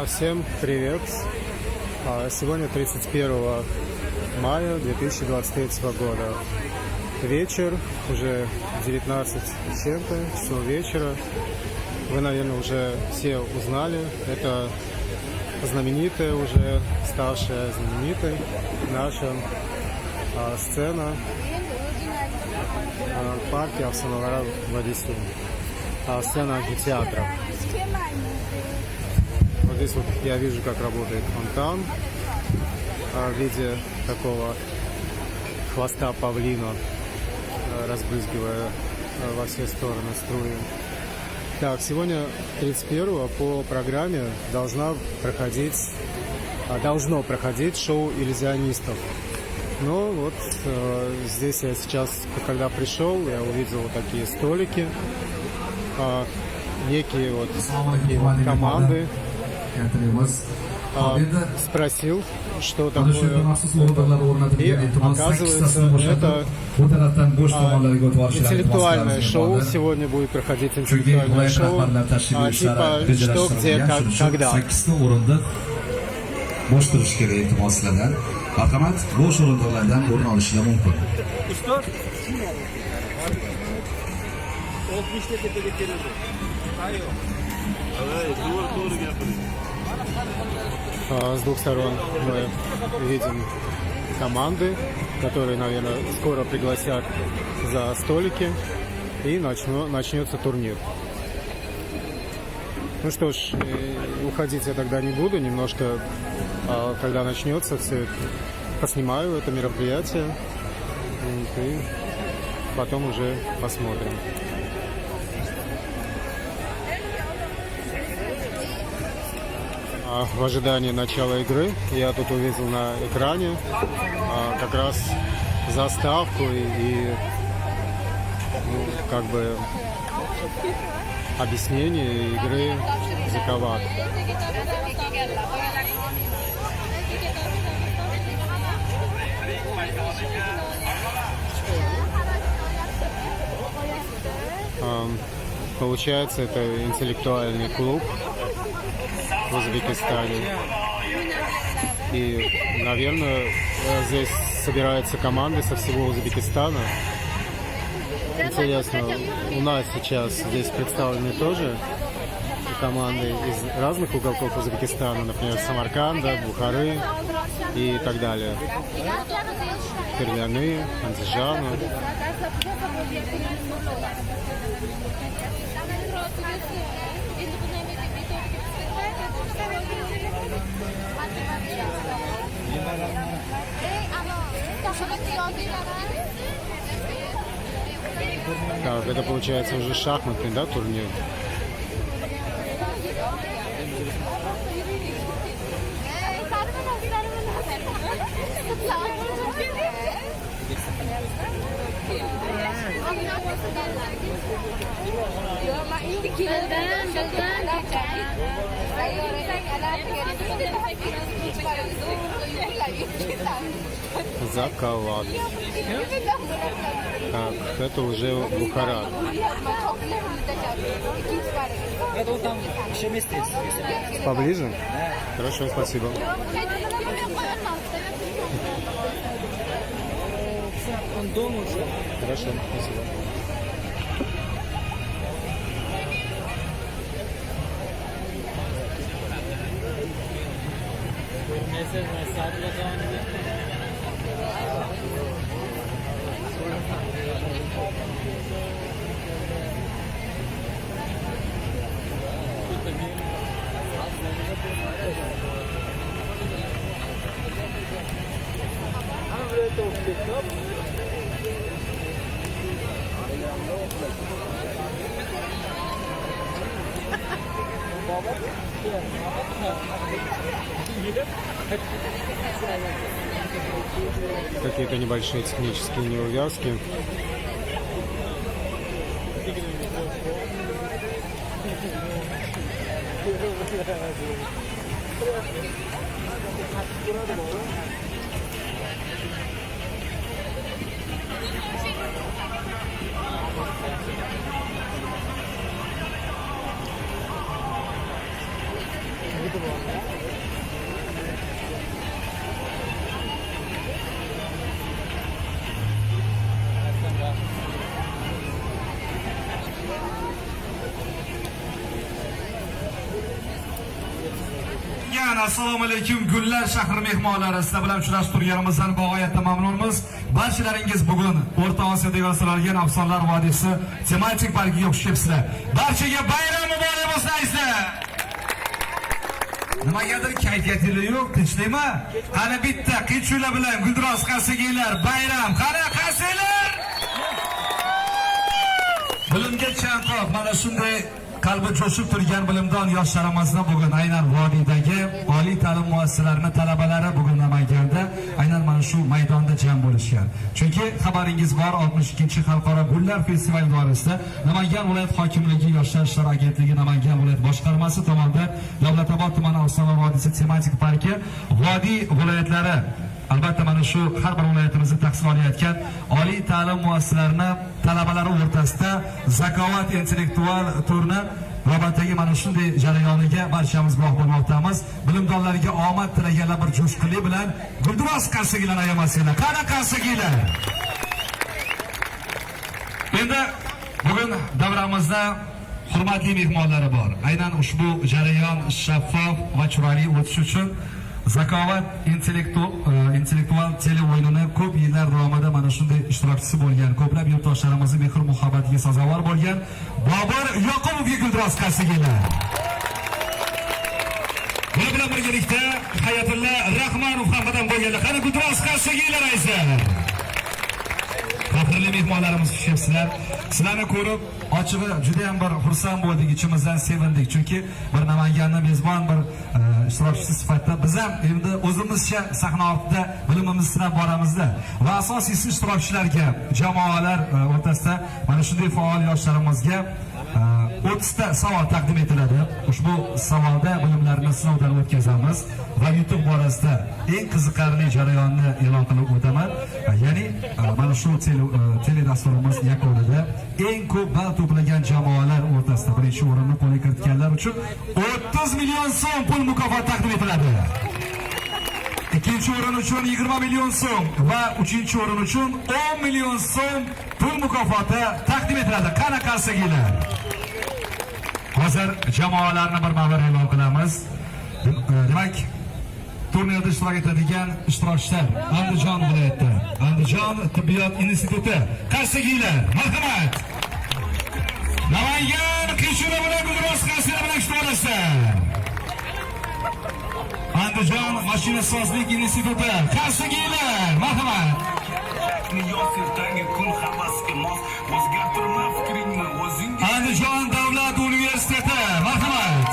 Всем привет! Сегодня 31 мая 2023 года. Вечер, уже 19 с чем-то, часов вечера. Вы, наверное, уже все узнали. Это знаменитая, уже ставшая знаменитой наша сцена в парке Авсанолара в Одессе. Сцена амфитеатра. Вот здесь вот я вижу, как работает фонтан в виде такого хвоста павлина, разбрызгивая во все стороны струи. Так, сегодня 31-го по программе должно проходить шоу иллюзионистов. Но вот здесь я сейчас, когда пришел, я увидел вот такие столики, некие вот такие вот команды. Спросил, что такое, и оказывается, это интеллектуальное шоу. Сегодня будет проходить интеллектуальное шоу, типа что, где, как, когда. Boş turish kerak iltimoslardan. Marhamat, bo'sh o'rindiqlardan o'rin olishingiz mumkin. Ustoz. 60 tepaga keladi. Ayo. To'g'ri gapiring. С двух сторон мы видим команды, которые, наверное, скоро пригласят за столики, и начнется турнир. Ну что ж, уходить я тогда не буду, немножко, когда начнется, все поснимаю это мероприятие, и потом уже посмотрим. В ожидании начала игры я тут увидел на экране как раз заставку и как бы объяснение игры Заковат. Получается, это интеллектуальный клуб в Узбекистане. И, наверное, здесь собираются команды со всего Узбекистана. Интересно, у нас сейчас здесь представлены тоже команды из разных уголков Узбекистана, например, Самарканда, Бухары и так далее. Пермяны, Андижана. Так, это получается уже шахматный, да, турнир? Заковат. Так, это уже Бухара. Это вот там еще место есть. Поближе? Хорошо, спасибо. Он дома уже. Хорошо, спасибо. Какие-то небольшие технические неувязки. ekan. Assalomu alaykum Gullar shahri mehmonlari. Sizlar bilan uchrashib turganimizdan bag'oyatda mamnunmiz. Barchalaringiz bugun O'rta Osiyoda yasalgan Afsonlar vodiysi tematik parkiga o'xshayapsizlar. Barchaga bayram muborak bo'lsin aysizlar. Nimagadir kayfiyatli yo'q, tinchlikmi? Qani bitta qichuvlar bilan guldiroz qasiginglar, bayram qanaqasizlar? Bilimga chanqoq, mana shunday qalbi jo'shib turgan bilimdon yoshlarimizni bugun aynan vodiydagi oliy ta'lim muassasalarini talabalari bugun Namanganda aynan mana shu maydonda jam bo'lishgan. Chunki xabaringiz bor, 62-xalqaro gullar festivali doirasida Namangan viloyat hokimligi Yoshlar ishlar agentligi Namangan viloyat boshqarmasi tomonidan Davlatobod tumani Afsonlar vodiysi tematik parki vodiy viloyatlari, albatta mana shu har bir viloyatimizda tahsil olayotgan oliy ta'lim muassasalarini talabalari o'rtasida zakovat intellektual turni navbatdagi mana shunday jarayoniga barchamiz guvoh bo'lmoqdamiz. Bilimdonlarga omad tilaganlar bir jo'shqinlik bilan guldiroz qasiginglar ayamasinglar. Qani qasiginglar. Endi bugun davramizda hurmatli mehmonlari bor. Aynan ushbu jarayon shaffof va chiroyli o'tishi uchun zakovat intellektual tele o'yinini ko'p yillar davomida mana shunday ishtirokchisi bo'lgan, ko'plab yurtdoshlarimizning mehr muhabbatiga sazovor bo'lgan Bobur Yoqubovga guldiroz qasiginglar. Bular bilan birgalikda Hayatulla Rahmonov ham qadam qo'yganlar. Qani guldiroz qasiginglar aysizlar. Faxrli mehmonlarimiz tushibsizlar. Sizlarni ko'rib ochig'i juda ham bir xursand bo'ldik, ichimizdan sevindik. Chunki bir Namanganning mezbon bir ishtirokchisi sifatida biz ham endi o'zimizcha sahna ortida bilimimizni sinab boramizda va asosiysi ishtirokchilarga, jamoalar o'rtasida mana shunday faol yoshlarimizga 30 ta savol taqdim etiladi. Ushbu savolda bilimlarini sinovdan o'tkazamiz va yutuq borasida eng qiziqarli jarayonni e'lon qilib o'taman. Ya'ni mana shu teledasturimiz yakunida eng ko'p ball to'plagan jamoalar o'rtasida birinchi o'rinni qo'lga kiritganlar uchun 30 million so'm pul mukofot taqdim etiladi. Ikkinchi o'rin uchun 20 million so'm va uchinchi o'rin uchun 10 million so'm pul mukofoti taqdim etiladi. Qanaqasiginglar? Hozir jamoalarni bir-bir e'lon qilamiz. Demak, turnirda ishtirok etadigan ishtirokchilar Andijon viloyati, Andijon tibbiyot instituti. Qasiginglar, marhamat. Namangan qichuvlar bilan guldiroz qasiginglar bilan ishtirokchilar. Andijon mashinasozlik instituti. Qasiginglar, marhamat. Andijon davlat universiteti. Marhamat.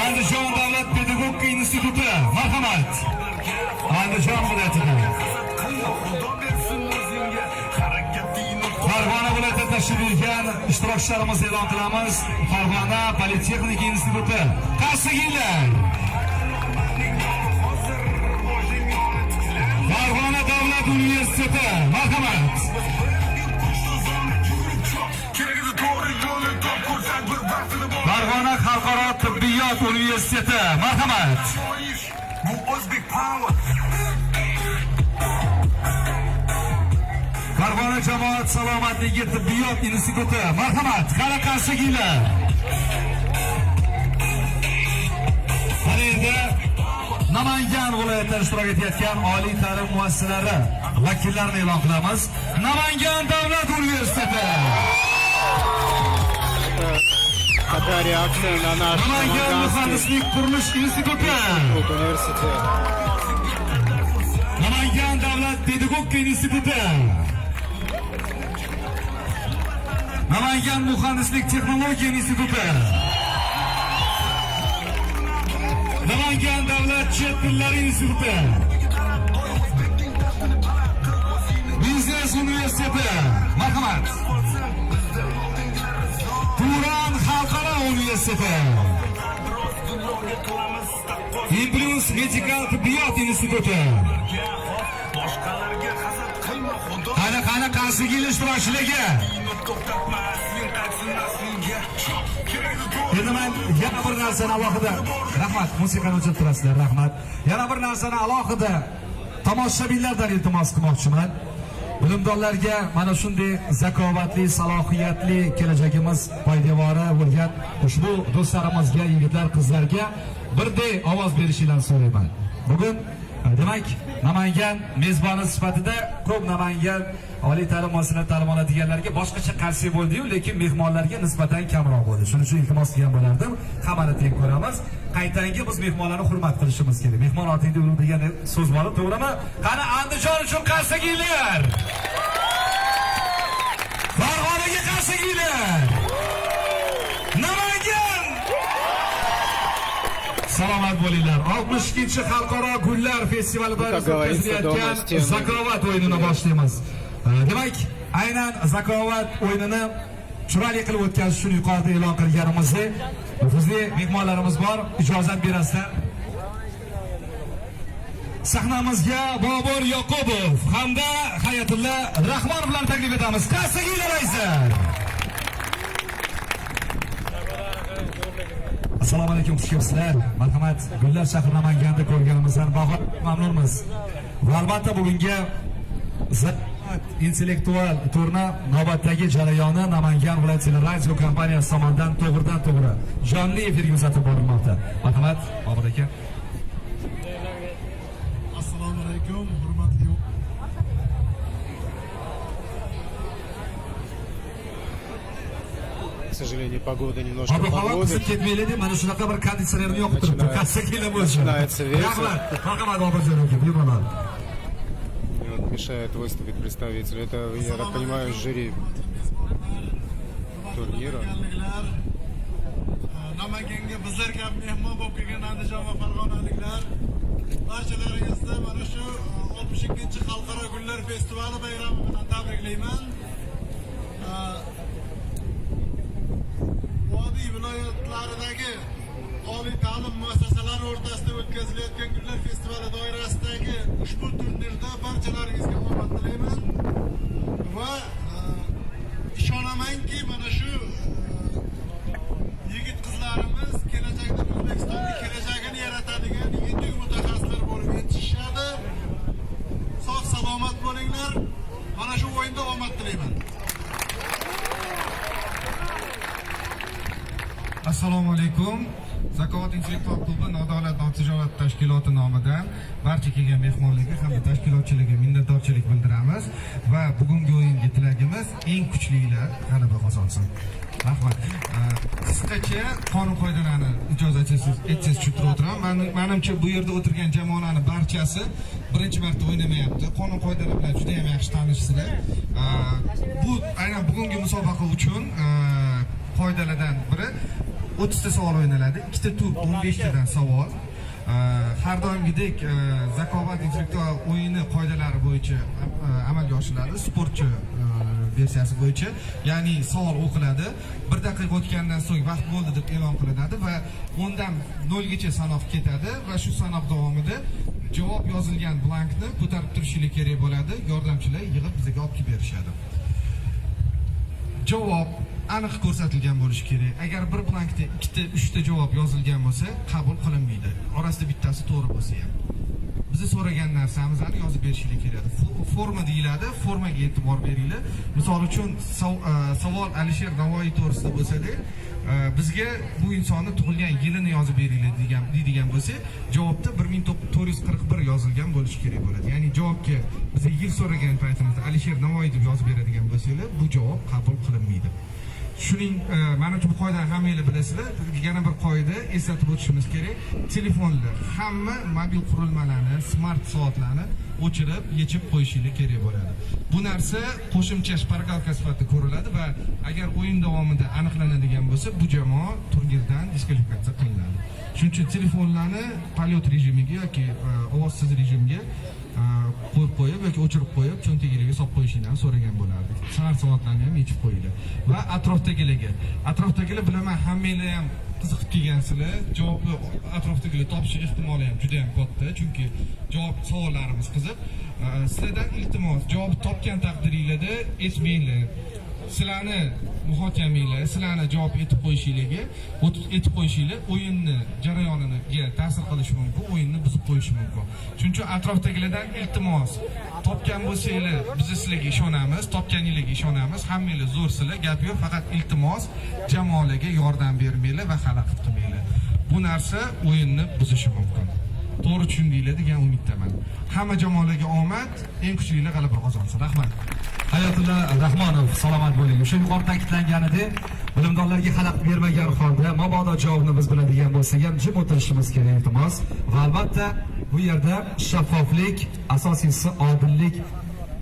Andijon davlat pedagogika instituti. Marhamat. Andijon viloyatidan. Farg'ona viloyatidan tashrif buyurgan ishtirokchilarimizni e'lon qilamiz. Farg'ona politexnika instituti. Qasiginglar. Farg'ona davlat universiteti. Marhamat. Farg'ona xalqaro tibbiyot universiteti. Marhamat. Farg'ona jamoat salomatligi tibbiyot instituti. Marhamat. Qanaqasiginglar? Mana endi Namangan viloyatidan ishtirok etayotgan oliy ta'lim muassasalari vakillarini e'lon qilamiz. Namangan davlat universiteti. Какая реакция на наш Namangan muhandislik qurilish instituti. университет? Namangan davlat pedagogika instituti. Namangan muhandislik texnologiya instituti. Namangan davlat chet tillari instituti. Biznes universiteti. Marhamat. Turan xalqaro universiteti. Implus medikal tibbiyot instituti. Qani qasiginglar ishtirokchilarga. Endi men yana bir narsani alohida, rahmat, musiqani o'chirib turasizlar, rahmat. Yana bir narsani alohida tomoshabinlardan iltimos qilmoqchiman. bilimdonlarga mana shunday zakovatli, salohiyatli kelajagimiz poydevori bo'lgan ushbu do'stlarimizga, yigitlar, qizlarga birday ovoz berishinglarni so'rayman. Bugun demak Namangan mezboni sifatida ko'p Namangan oliy ta'lim muassasasida ta'lim oladiganlarga boshqacha qarshi bo'ldi-yu, lekin mehmonlarga nisbatan kamroq bo'ldi. Shuning uchun iltimos qilgan bo'lardim. Hammani teng ko'ramiz. Qaytangi biz mehmonlarni hurmat qilishimiz kerak. Mehmon otingda ulug' degan so'z bor, to'g'rimi? Qani Andijon uchun qarsakiylar. Farg'onaga qarsakiylar. Namangan. Salomat bo'linglar. 62-chi xalqaro gullar festivali doirasida o'tkazilayotgan Zakovat o'yinini boshlaymiz. Demak, aynan Zakovat o'yinini chiroyli qilib o'tkazish uchun yuqorida e'lon qilganimizdek nufuzli mehmonlarimiz bor. Ijozat berasizlar. Sahnamizga Bobur Yoqubov hamda Hayatulla Rahmonov bilan taklif etamiz. Qarsakiylar ayzlar. Assalomu alaykum, xush kelibsizlar. Marhamat, Gullar shahri Namanganda ko'rganimizdan mamnunmiz. Va albatta bugungi intellektual turni navbatdagi jarayoni Namangan viloyat teleradio kompaniyasi tomonidan to'g'ridan-to'g'ri jonli efirga uzatib borilmoqda. Marhamat, Bobur aka. Assalomu alaykum, hurmatli К сожалению, погода немножко Havo подводит. qizib ketmaydi, mana shunaqa bir konditsionerni yoqib turibdi. Qarsakiylar bo'lsin. Начинается ветер. Marhamat, Bobur aka, buyurmalar. И вот мешает выступить представителю. Это, я так понимаю, жюри турнира. Namanganga bizlar kabi mehmon bo'lib kelgan Andijon va Farg'onaliklar barchalaringizni mana shu 62-chi xalqaro gullar festivali bayrami bilan tabriklayman. Vodiy viloyatlaridagi oliy ta'lim muassasalari o'rtasida o'tkazilayotgan gullar festivali doirasidagi ushbu turnirda barchalaringizga omad tilayman va ishonamanki mana shu yigit qizlarimiz kelajakda O'zbekistonning kelajagini yaratadigan yetuk mutaxassislar bo'lib yetishadi. Sog' salomat bo'linglar. Mana shu o'yinda omad tilayman. Assalomu alaykum. Zakovat intellektual klubi Nodolat notijorat tashkiloti nomidan barcha kelgan mehmonlarga hamda tashkilotchilarga minnatdorchilik bildiramiz va bugungi o'yinga tilagimiz eng kuchlilar g'alaba qozonsin. Rahmat. Qisqacha qonun qoidalarni ijozat etsangiz tushuntirib o'tiraman. Menimcha bu yerda o'tirgan jamoalarning barchasi birinchi marta o'ynamayapti. Qonun qoidalar bilan juda ham yaxshi tanishsizlar. Bu aynan bugungi musobaqa uchun qoidalardan biri 30 ta savol o'ynaladi. 2 ta tur 15 tadan savol. Har doimgidek Zakovat intellektual o'yini qoidalari bo'yicha amalga oshiriladi. Sportchi versiyasi bo'yicha, ya'ni savol o'qiladi. 1 daqiqa o'tgandan so'ng vaqt bo'ldi deb e'lon qilinadi va 10 dan 0 gacha sanoq ketadi va shu sanoq davomida javob yozilgan blankni ko'tarib turishingiz kerak bo'ladi. Yordamchilar yig'ib bizga olib kelib berishadi. Javob aniq ko'rsatilgan bo'lishi kerak. Agar bir blankda 2 ta, 3 ta javob yozilgan bo'lsa, qabul qilinmaydi. Orasida bittasi to'g'ri bo'lsa ham. Bizni so'ragan narsamizni yozib berishingiz kerak. Forma deyiladi, formaga e'tibor beringlar. Misol uchun savol Alisher Navoiy to'g'risida bo'lsa-da, bizga bu insonni tug'ilgan yilini yozib beringlar deydigan bo'lsa, javobda 1441 yozilgan bo'lishi kerak bo'ladi. Ya'ni javobga biz yil so'ragan paytimizda Alisher Navoiy deb yozib beradigan bo'lsanglar, bu javob qabul qilinmaydi. Shuning mana bu qoidani hammanglar bilasizlar. Yana bir qoida eslatib o'tishimiz kerak. Telefonlar, hamma mobil qurilmalarni, smart soatlarni o'chirib, yechib qo'yishingiz kerak bo'ladi. Bu narsa qo'shimcha shpargalka sifatida ko'riladi va agar o'yin davomida aniqlanadigan bo'lsa, bu jamoa turnirdan diskvalifikatsiya qilinadi. Shuning uchun telefonlarni polyot rejimiga yoki ovozsiz rejimga qo'yib yoki o'chirib qo'yib, cho'ntagingizga solib qo'yishinglarni so'ragan bo'lardi. Smart soatlarni ham yechib qo'yinglar. Va atrofdagilar bilaman, hammanglar ham qiziqib kelgansizlar. Javobni atrofdagilar topish ehtimoli ham juda ham katta, chunki javob savollarimiz qiziq. Sizlardan iltimos, javob topgan taqdiringizda esmanglar. sizlarni muhokamanglar, sizlarni javob etib qo'yishinglar o'yinni jarayoniga ta'sir qilishi mumkin, o'yinni buzib qo'yishi mumkin. Shuning uchun atrofdagilardan iltimos, topgan bo'lsanglar biz sizlarga ishonamiz, topganinglarga ishonamiz, hammanglar zo'rsizlar, gap yo'q, faqat iltimos jamoalarga yordam bermanglar va xalaqit qilmanglar. Bu narsa o'yinni buzishi mumkin. To'g'ri tushundinglar degan umiddaman. Hamma jamoalarga omad, eng kuchlilar g'alaba qozonsin. Rahmat. Hayotulla Rahmonov, salomat bo'ling. O'sha yuqorida ta'kidlanganidek, bilimdonlarga xalaqit bermagan holda mabodo javobni biz biladigan bo'lsak ham jim o'tirishimiz kerak, iltimos. Va albatta bu yerda shaffoflik, asosiysi odillik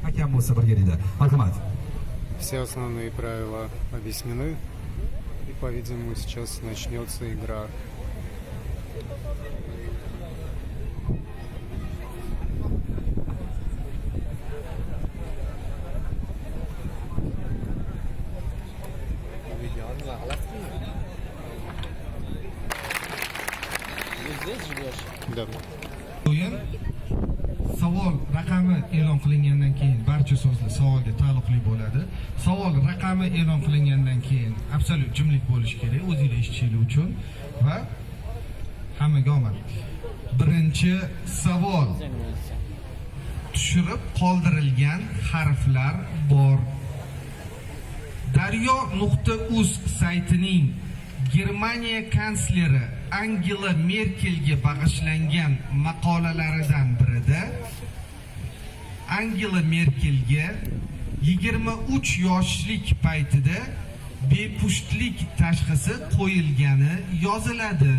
hakam bo'lsa birgalikda. Marhamat. Все основные правила объяснены. И, по-видимому, сейчас начнется игра. Здесь живешь? Да. O'yin savol raqami e'lon qilingandan keyin barcha so'zlar savolga taalluqli bo'ladi. Savol raqami e'lon qilingandan keyin absolut jimlik bo'lishi kerak o'zingizlar eshitishinglar uchun va hammaga omad. Birinchi savol. Tushirib qoldirilgan harflar bor. Daryo.uz saytining Germaniya kansleri Angela Merkelga bag'ishlangan maqolalaridan birida Angela Merkelga 23 yoshlik paytida bepushtlik tashxisi qo'yilgani yoziladi.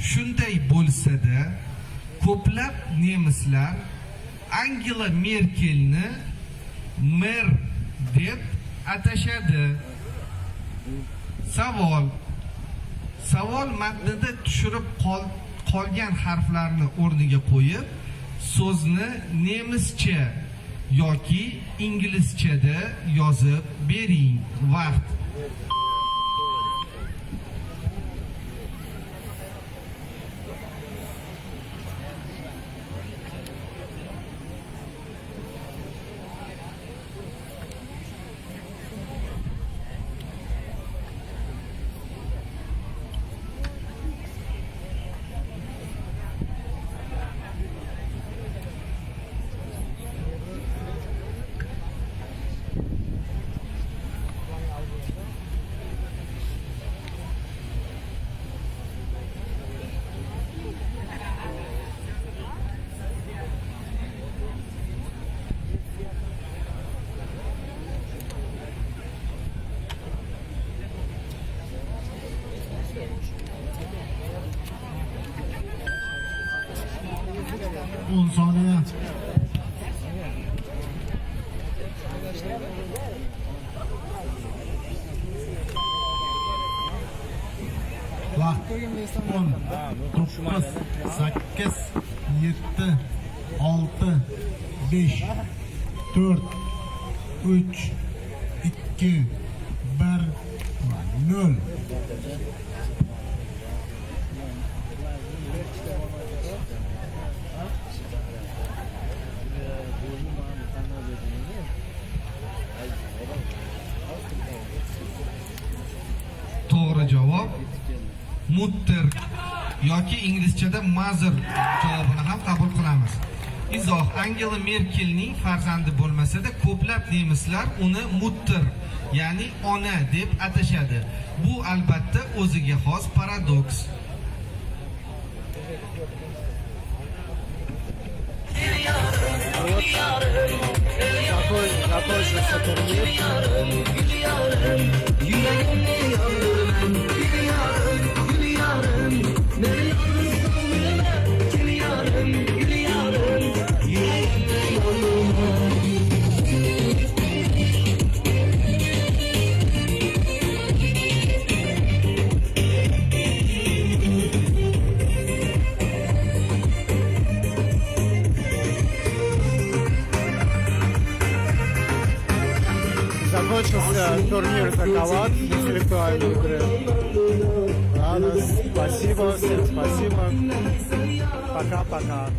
Shunday bo'lsa-da, ko'plab nemislar Angela Merkelni mer deb atashadi. Savol matnida tushirib qolgan harflarni o'rniga qo'yib, so'zni nemischa yoki inglizchada yozib bering. Vaqt. saniye. Vaqt 10, 9, 8, 7, 6, 5, 4, 3, 2, 1, 0. To'g'ri javob mutter yoki inglizchada mother javobini ham qabul qilamiz. Izoh: Angela Merkelning farzandi bo'lmasa-da, ko'plab nemislar uni mutter, ya'ni ona deb atashadi. Bu albatta o'ziga xos paradoks. Закончился турнир. Закончился турнир «Заколот», интеллектуальные игры. Ладно, спасибо, всем спасибо. Пока-пока.